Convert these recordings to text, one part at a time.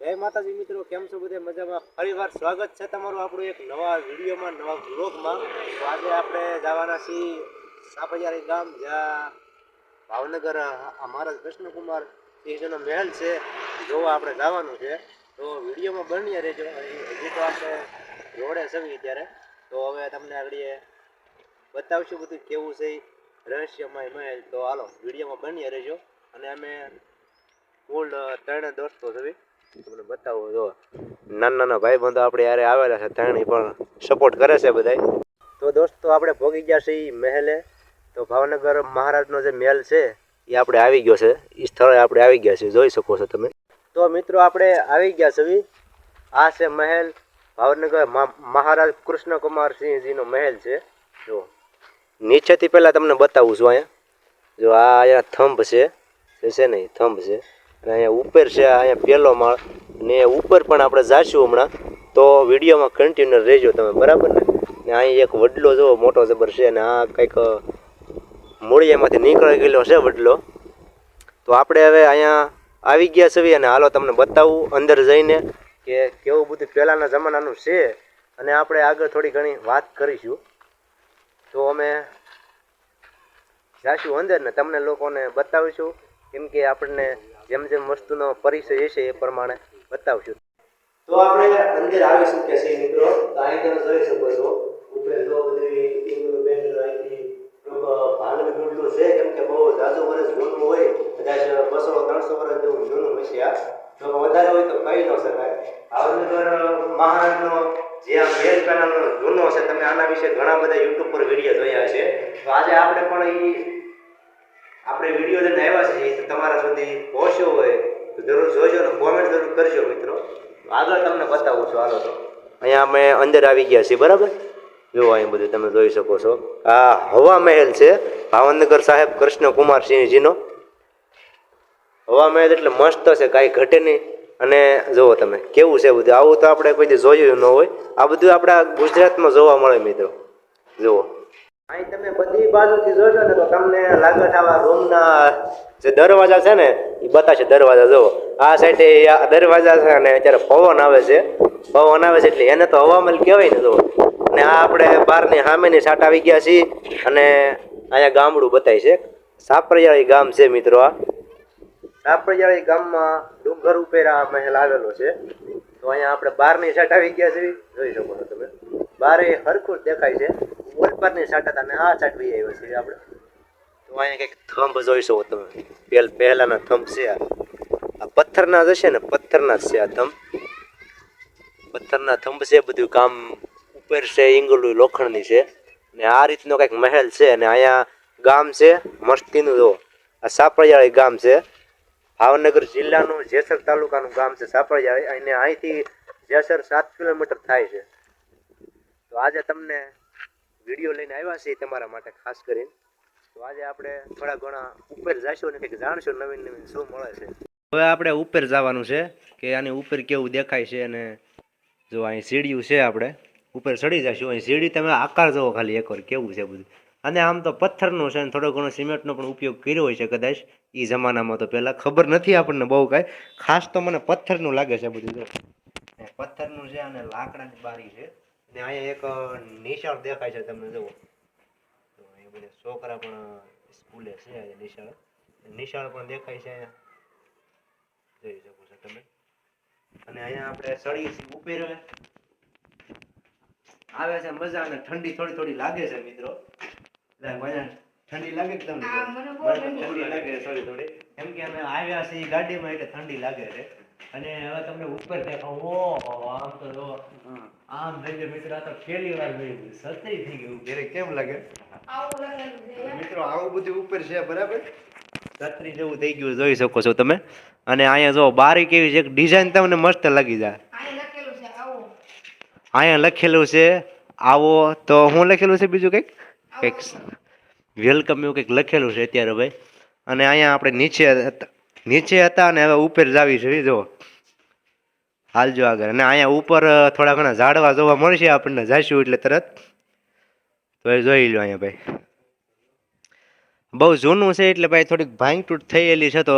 જય માતાજી મિત્રો, કેમ છો બધે મજામાં? ફરીવાર સ્વાગત છે તમારું આપણું એક નવા વિડીયોમાં, નવા વ્લોગમાં. તો આજે આપણે જવાના છીએ સાપરિયાળી ગામ, જ્યાં ભાવનગર મહારાજ કૃષ્ણકુમાર સિંહજીનો મહેલ છે, જોવા આપણે જવાનું છે. તો વિડીયોમાં બન્યા રહેજો. હજી તો આપણે રોડે સવી ત્યારે, તો હવે તમને આગળ બતાવશું બધું કેવું છે રહસ્યમય મહેલ. તો હાલો વિડીયોમાં બન્યા રહેજો. અને અમે કુલ 3 દોસ્તો છે, તમને બતાવો. જો નાના નાના ભાઈ બંધો આપણે યારે આવેલા છે, ત્રણેય પણ સપોર્ટ કરે છે બધા. તો દોસ્તો આપણે ભોગી ગયા છે એ મહેલે. તો ભાવનગર મહારાજનો જે મહેલ છે એ આપણે આવી ગયો છે, એ સ્થળે આપણે આવી ગયા છે, જોઈ શકો છો તમે. તો મિત્રો આપણે આવી ગયા છે. આ છે મહેલ, ભાવનગર મહારાજ કૃષ્ણકુમાર સિંહજીનો મહેલ છે. જો નીચેથી પહેલાં તમને બતાવું છું. અહીંયા જો આ અહીંયા થંભ છે ને, થંભ છે. અને અહીંયા ઉપર છે, અહીંયા પહેલો માળ. ને ઉપર પણ આપણે જાશું હમણાં, તો વિડીયોમાં કન્ટિન્યુ રહેજો તમે, બરાબર ને. અહીં એક વડલો જો મોટો જબર છે, ને આ કંઈક મૂળિયામાંથી નીકળી ગયેલો છે વડલો. તો આપણે હવે અહીંયા આવી ગયા છીએ, અને હાલો તમને બતાવું અંદર જઈને કે કેવું બધું પહેલાંના જમાનાનું છે. અને આપણે આગળ થોડી ઘણી વાત કરીશું. તો અમે જાશું અંદર ને તમને લોકોને બતાવીશું, કેમ કે આપણને જેમ જેમ વસ્તુનો પરિચય હશે એ પ્રમાણે બતાવશું. તો આપણે અંદર આવી શકીએ છીએ મિત્રો. તો અહીં તમે જોઈ શકો છો ઉપર જો બધી ઇંગ્લિશ બેંક અહીંથી ભાંગની ગુંડલું છે, કેમ કે બહુ જાજુ વર્ષ જૂનું હોય, કદાચ 200-300 વર્ષ જેવું જૂનું હશે. આ તો વધારે હોય તો કહી ન શકાય. ભાવનગર મહારાજનો જે આ મહેલ પહેલાંનો જૂનો છે, તમે આના વિશે ઘણા બધા યુટ્યુબ પર વિડીયો જોયા છે. તો આજે આપણે પણ આપણે વિડીયો લઈને આવ્યા છીએ, તો તમારા સુધી પહોંચ્યો હોય તો જરૂર જોજો ને કોમેન્ટ જરૂર કરજો મિત્રો. આગળ તમને બતાવું છું. હાલો તો અહીંયા અમે અંદર આવી ગયા છીએ, બરાબર. જો અહીં બધું તમે જોઈ શકો છો. આ હવા મહેલ છે ભાવનગર સાહેબ કૃષ્ણકુમાર સિંહજીનો. હવા મહેલ એટલે મસ્ત છે, કાંઈ ઘટે નહીં. અને જુઓ તમે કેવું છે બધું. આવું તો આપણે કોઈ દી જોયું ન હોય. આ બધું આપણા ગુજરાતમાં જોવા મળે મિત્રો. જુઓ અહીં તમે બધી બાજુથી જોશો ને તો તમને લાગે છે આવા રૂમના જે દરવાજા છે ને એ બતાવશે. દરવાજા જુઓ, આ સાઈડે દરવાજા છે, અને અત્યારે પવન આવે છે. પવન આવે છે એટલે એને તો હવામહેલ કહેવાય ને. જુઓ, અને આ આપણે બહારની સામેની સાટ આવી ગયા છીએ. અને અહીંયા ગામડું બતાય છે, સાપરિયાળી ગામ છે મિત્રો. આ સાપરિયાળી ગામમાં ડુંગર ઉપર આ મહેલ આવેલો છે. તો અહીંયા આપણે બહારની સાઈડ આવી ગયા છીએ, જોઈ શકો છો તમે. બારે હરખું દેખાય છે. ઉપરની સાઈડ હતા, અને આ સાઈડ બી આવ્યો છે આપણે. તો અહીંયા કંઈક થંભ જોઈ શકો તમે. પહેલાના થંભ છે. આ પથ્થરના જશે ને, પથ્થરના જ છે આ થંભ. પથ્થરના થંભ છે. બધું કામ ઉપર છે, ઈંગલું લોખંડની છે. ને આ રીતનો કંઈક મહેલ છે. અને અહીંયા ગામ છે મસ્તીનું. જો આ સાપરિયાળી ગામ છે, ભાવનગર જિલ્લાનું જેસર તાલુકાનું ગામ છે સાપરિયાળી. અને અહીંથી જેસર 7 કિલોમીટર થાય છે. તો આજે તમને વિડીયો લઈને આવ્યા છીએ તમારા માટે ખાસ કરીને. તો આજે આપણે થોડા ઘણા ઉપર જઈશું ને કંઈક જાણશું નવીન નવીન શું મળે છે. હવે આપણે ઉપર જવાનું છે કે આની ઉપર કેવું દેખાય છે. અને જો અહીં સીડીયું છે, આપણે ઉપર ચડી જઈશું. અહીં સીડી તમે આકાર જોવો ખાલી એકવાર કેવું છે બધું. અને આમ તો પથ્થરનું છે, અને થોડો ઘણો સિમેન્ટનો પણ ઉપયોગ કર્યો હોય છે કદાચ એ જમાનામાં. તો પહેલાં ખબર નથી આપણને બહુ કાંઈ ખાસ. તો મને પથ્થરનું લાગે છે બધું. પથ્થરનું છે અને લાકડાની બારી છે. ને અહીંયા એક નિશાળ દેખાય છે તમને. જુઓ, તો અહીંયા બધા છોકરા પણ સ્કૂલે છે. અહીંયા નિશાળ પણ દેખાય છે અહીંયા, જોઈ શકો છો તમે. અને અહીંયા આપણે સળી ઉપર આવે છે મજા. અને ઠંડી થોડી થોડી લાગે છે મિત્રો. ઠંડી લાગે છે તમને? ઠંડી લાગે છે થોડી થોડી, કેમ કે અમે આવ્યા છીએ ગાડીમાં એટલે ઠંડી લાગે છે. અને હવે તમને ઉપર દેખાવ. ઓહો, આમ તો જો આમ થઈ ગયું મિત્રો. આ તો પહેલી વાર જોયું, સત્રી થઈ ગયું. ઘરે કેમ લાગે મિત્રો? આવું બધું ઉપર છે, બરાબર. સત્રી જેવું થઈ ગયું, જોઈ શકો છો તમે. અને અહીંયા જો બારી કેવી છે, ડિઝાઇન તમને મસ્ત લાગી જાય. અહીંયા લખેલું છે આવો. તો હું લખેલું છે બીજું કંઈક કંઈક વેલકમ એવું કંઈક લખેલું છે અત્યારે ભાઈ. અને અહીંયા આપણે નીચે હતા અને હવે ઉપર જ આવી છે. જો હાલજો આગળ. અને અહીંયા ઉપર થોડા ઘણા ઝાડવા જોવા મળશે આપણને, જઈશું એટલે તરત. તો એ જોઈ લો અહીંયા ભાઈ. બહુ જૂનું છે એટલે ભાઈ થોડીક ભાંગ તૂટ થયેલી છે, તો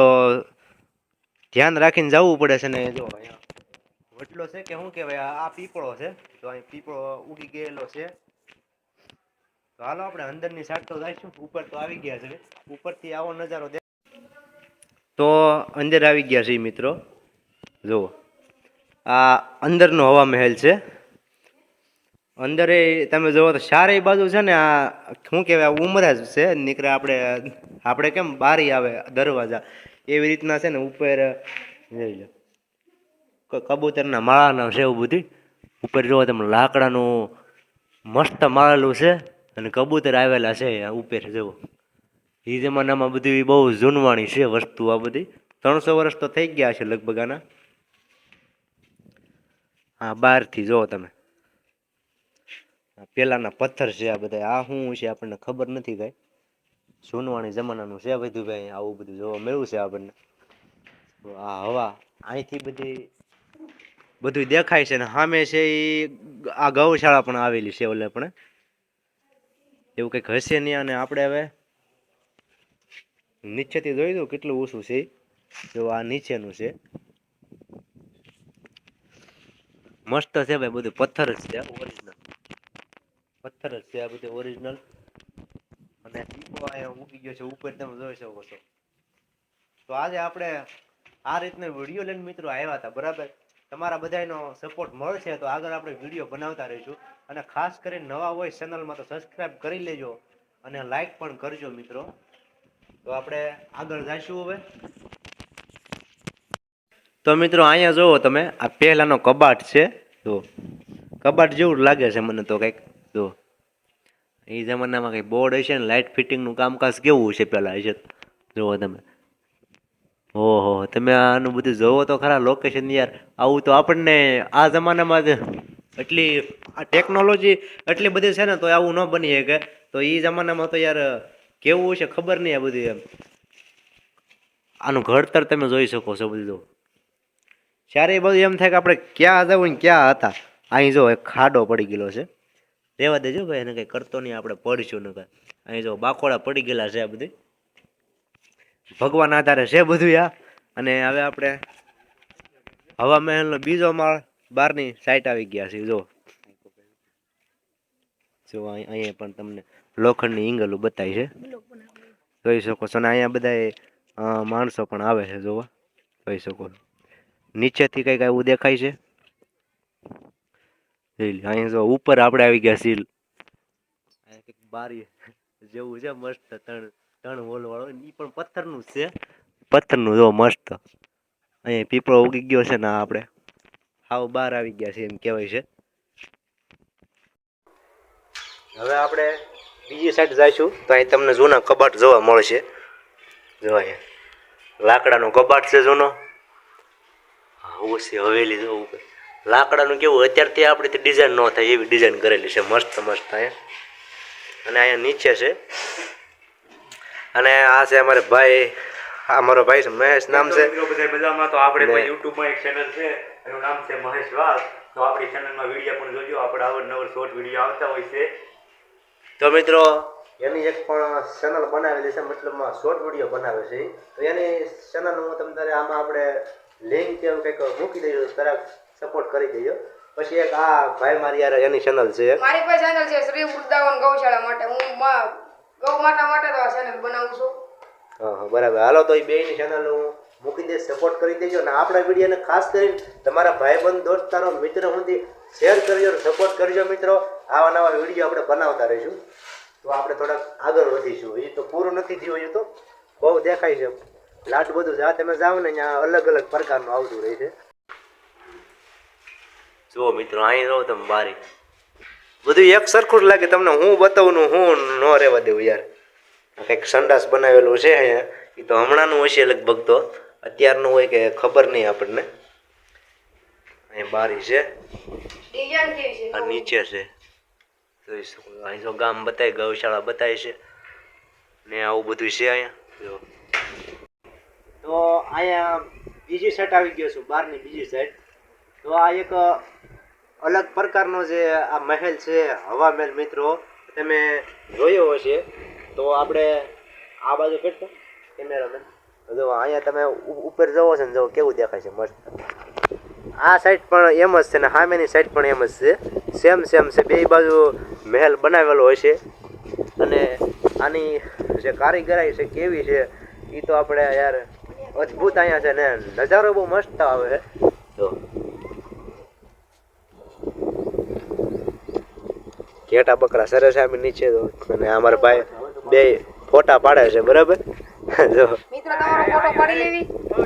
ધ્યાન રાખીને જવું પડે છે. ને જો અહીંયા વટલો છે કે શું કહેવાય, આ પીપળો છે. તો અહીં પીપળો ઉગી ગયેલો છે. તો હાલો આપણે અંદરની સાઈડ તો જઈશું. ઉપર તો આવી ગયા છે, ઉપરથી આવો નજારો તો અંદર આવી ગયા છે મિત્રો. જુઓ આ અંદરનો હવા મહેલ છે. અંદર તમે જોવો તો ચારેય બાજુ છે ને આ શું કહેવાય ઉમરા જ છે નીકળે. આપણે કેમ બારી આવે દરવાજા એવી રીતના છે ને ઉપર જોઈ લો કબૂતરના માળાના છે એવું બધું. ઉપર જોવો તમે લાકડાનું મસ્ત માળેલું છે અને કબૂતર આવેલા છે ઉપર. જુઓ એ જમાનામાં બધું બહુ જૂનવાણી છે વસ્તુ. આ બધી 300 વર્ષ તો થઈ ગયા છે લગભગ આના. હા બહારથી જુઓ તમે પેલાના પથ્થર છે આ બધા. આ શું છે આપણને ખબર નથી કઈ. જૂનવાણી જમાનાનું છે બધું ભાઈ. આવું બધું જોવા મળ્યું છે આપણને. આ હવા અહીંથી બધું દેખાય છે ને સામે છે એ આ ગૌશાળા પણ આવેલી છે ઓલે પણ એવું કંઈક હશે નહીં. અને આપણે હવે નીચેથી જોઈ દો કેટલું ઓછું છે. જો આ નીચેનું છે મસ્ત છે ભાઈ. બધું પથ્થર જ છે, ઓરિજિનલ પથ્થર જ છે આ બધું ઓરિજિનલ. અને દીપો અહીંયા ઉગી ગયો છે ઉપર તમે જોઈ શકો છો. તો આજે આપણે આ રીતનો વિડીયો લઈને મિત્રો આવ્યા હતા બરાબર. તમારા બધાનો સપોર્ટ મળશે તો આગળ આપણે વિડીયો બનાવતા રહીશું. અને ખાસ કરીને નવા હોય ચેનલમાં તો સબસ્ક્રાઈબ કરી લેજો અને લાઈક પણ કરજો મિત્રો. તો આપણે આગળ જઈશું હવે. તો મિત્રો અહીંયા જુઓ તમે આ પહેલાનો કબાટ છે. જો કબાટ જેવું લાગે છે મને તો કંઈક. જો એ જમાનામાં કંઈ બોર્ડ હશે ને લાઇટ ફિટિંગનું કામકાજ કેવું છે પહેલાં હશે. જુઓ તમે ઓહો તમે આનું બધું જોવો તો ખરા લોકેશન યાર. આવું તો આપણને આ જમાનામાં જ એટલી આ ટેકનોલોજી એટલી બધી છે ને તો આવું ન બની શકે. તો એ જમાનામાં તો યાર કેવું છે ખબર નહીં. આ બધું એમ આનું ઘડતર તમે જોઈ શકો છો બધું. ચારે બધું એમ થાય કે આપણે ક્યાં જવું ને ક્યાં હતા. અહીં જો એક ખાડો પડી ગયેલો છે. રહેવા દેજો ભાઈ, એને કંઈ કરતો નહીં, આપણે પડીશું ને કાંઈ. અહીં જો બાકોડા પડી ગયેલા છે આ બધી ભગવાન આધારે છે બધું આ. અને હવે આપણે હવા મહેલનો બીજો માળ બહારની સાઈડ આવી ગયા છે. જો અહીંયા પણ તમને લોખંડની ઈંગલું બતાવી છે જોઈ શકો છો. અને અહીંયા બધા માણસો પણ આવે છે જોવા જોઈ શકો છો. નીચેથી કંઈક એવું દેખાય છે. અહીંયા જો ઉપર આપણે આવી ગયા સીલ બારી જેવું છે મસ્ત. ત્રણ હોલ વાળો એ પણ પથ્થરનું છે. પથ્થરનું જો મસ્ત. અહીંયા પીપળો ઉગી ગયો છે ને આપણે હાવ બહાર આવી ગયા છે એમ કહેવાય છે. હવે આપણે બીજી સાઈડ જઈશું તો અહીં તમને જૂના કબાટ જોવા મળશે. જો અહીંયા લાકડાનો કબાટ છે જૂનો. ઓછી હવેલી જો ઉપર લાકડાનું કેવું અત્યારથી આપણે ડિઝાઇન ન થાય એવી ડિઝાઇન કરેલી છે મસ્ત મસ્ત અહીંયા. અને અહીંયા નીચે છે. અને આ છે અમારે ભાઈ, આ મારો ભાઈ છે મહેશ નામ છે. બધામાં તો આપણે યુટ્યુબમાં એક ચેનલ છે એનું નામ છે મહેશ વાસ. તો આપણી ચેનલમાં વિડીયો પણ જોજો. આપણે અવારનવાર શોર્ટ વિડીયો આવતા હોય છે. તો મિત્રો એની એક પણ ચેનલ બનાવેલી છે, મતલબમાં શોર્ટ વિડીયો બનાવે છે. તો એની ચેનલ હું તમને આમાં આપણે લિંક કે એવું કંઈક મૂકી દઈશું, તરત સપોર્ટ કરી દઈએ. પછી એક આ ભાઈ મારી યાર એની ચેનલ છે, મારી પાસે ચેનલ છે શ્રી વૃંદાવન ગૌશાળા માટે. હું ગૌ માતા માટે તો આ ચેનલ બનાવું છું. હા બરાબર. હાલો તો એ બેની ચેનલ હું મૂકી દઈશ, સપોર્ટ કરી દેજો. અને આપણા વિડીયોને ખાસ કરીને તમારા ભાઈબંધ દોસ્તારો મિત્ર સુધી શેર કરજો, સપોર્ટ કરજો મિત્રો. આવા નવા વિડીયો આપણે બનાવતા રહીશું તો આપણે થોડાક આગળ વધીશું. એ તો પૂરું નથી થયું, હજુ તો બહુ દેખાય છે લાટ બધું. જ્યાં તમે જાઓ ને ત્યાં અલગ અલગ પ્રકારનું આવતું રહે છે. જુઓ મિત્રો અહીં રહો તમે બારી બધું એક સરખું જ લાગે તમને. હું બતાવું હું ન રહેવા દેવું યાર. કંઈક સંડાસ બનાવેલું છે અહીંયા. એ તો હમણાંનું હશે લગભગ, તો અત્યારનું હોય કે ખબર નહીં આપણને. અહીં બારી છે, ડિઝાઇન કેવી છે આ નીચે છે જોઈ શકો. અહીં જો ગામ બતાય, ગૌશાળા બતાય છે ને આવું બધું છે અહીંયા જો. તો અહીંયા બીજી સાઈડ આવી ગયો છું, બહારની બીજી સાઈડ. તો આ એક અલગ પ્રકારનો જે આ મહેલ છે, હવા મહેલ મિત્રો તમે જોયો હશે. તો આપણે આ બાજુ ફેરતો કેમેરામેન જો અહીંયા તમે ઉપર જવો છો ને, જો કેવું દેખાય છે મસ્ત. આ સાઈડ પણ એમ જ છે ને સામેની સાઈડ પણ એમ જ છે, સેમ છે, બે બાજુ મહેલ બનાવેલો હોય છે. અને આની જે કારીગરાઈ છે કેવી છે એ તો આપણે યાર અદ્ભુત અહીંયા છે ને નજારો બહુ મસ્ત આવે છે. તો ઘેટા બકરા સરસ છે નીચે તો, અને અમારા ભાઈ બે ફોટા પાડે છે બરાબર. જો મિત્રો તમારો ફોટો પાડી લેવી.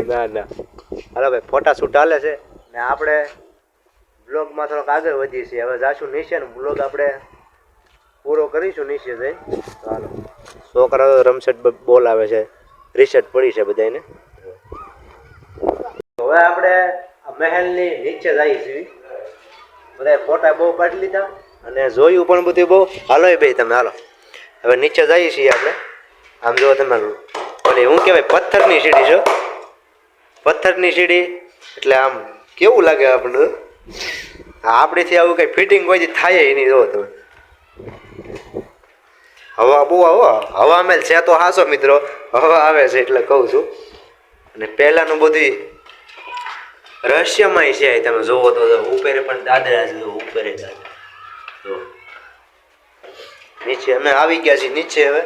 ના હાલો ભાઈ ફોટા શૂટ હાલે છે ને આપણે બ્લોગમાં થોડોક આગળ વધીએ છીએ. હવે જાશું નીચે ને બ્લોગ આપણે પૂરો કરીશું નીચે જઈ. ચાલો છોકરાઓ રમસેટ બોલ આવે છે, રીસેટ પડી છે બધાને. હવે આપણે આ મહેલની નીચે જઈએ છીએ. બધા ફોટા બહુ પાડી લીધા અને જોયું પણ બધું બહુ. હાલો એ ભાઈ તમે હાલો હવે નીચે જઈએ છીએ આપણે. આમ જો તમે ઓલી હું કહેવાય પથ્થરની સીડી છો, પથ્થરની સીડી એટલે આમ કેવું લાગે આપણને. આપણીથી આવું કંઈ ફિટિંગ કોઈ થાય નહીં. જો તમે હવા બહુ હવા મેલ છે તો હાસો મિત્રો, હવા આવે છે એટલે કહું છું. અને પહેલાંનું બધું રહસ્યમય છે. તમે જોવો તો ઉપરે પણ દાદરા છે, ઉપરે દાદરા. તો નીચે અમે આવી ગયા છીએ નીચે. હવે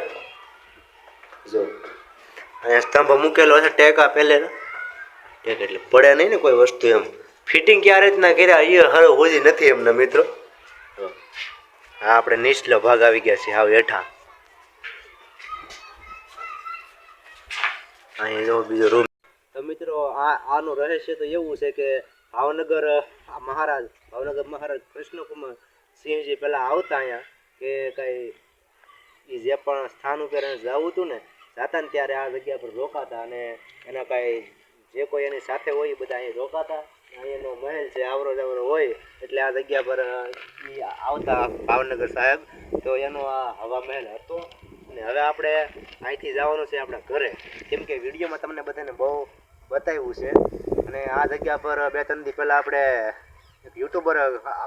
જો અહીંયા સ્તંભ મૂકેલો છે ટેકા પહેલેના. ટેક એટલે પડે નહીં ને કોઈ વસ્તુ, એમ ફિટિંગ ક્યારે રીતના કર્યા એ હરો હોજી નથી એમના મિત્રો. તો હા આપણે નીચલો ભાગ આવી ગયા છીએ હાવ હેઠા. અહીં જો બીજો રૂમ. તો મિત્રો આનું રહસ્ય તો એવું છે કે ભાવનગર મહારાજ કૃષ્ણકુમાર સિંહજી પહેલાં આવતા અહીંયા કે કંઈ એ જે પણ સ્થાન ઉપર એને જવું હતું ને જાતા ને ત્યારે આ જગ્યા પર રોકાતા. અને એના કાંઈ જે કોઈ એની સાથે હોય એ બધા અહીં રોકાતા. અહીંયાનો મહેલ છે આવરો જાવરો હોય એટલે આ જગ્યા પર એ આવતા ભાવનગર સાહેબ. તો એનો આ હવા મહેલ હતો. અને હવે આપણે અહીંથી જવાનું છે આપણા ઘરે, કેમ કે વિડીયોમાં તમને બધાને બહુ બતાવ્યું છે. અને આ જગ્યા પર 2-3 દી પહેલાં આપણે એક યુટ્યુબર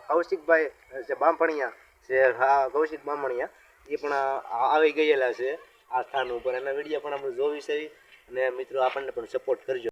કૌશિકભાઈ જે બામણિયા છે, હા કૌશિક બામણિયા, એ પણ આવી ગયેલા છે આ સ્થાન ઉપર. એના વિડીયો પણ આપણે જોવી છે. અને મિત્રો આપણને પણ સપોર્ટ કરજો.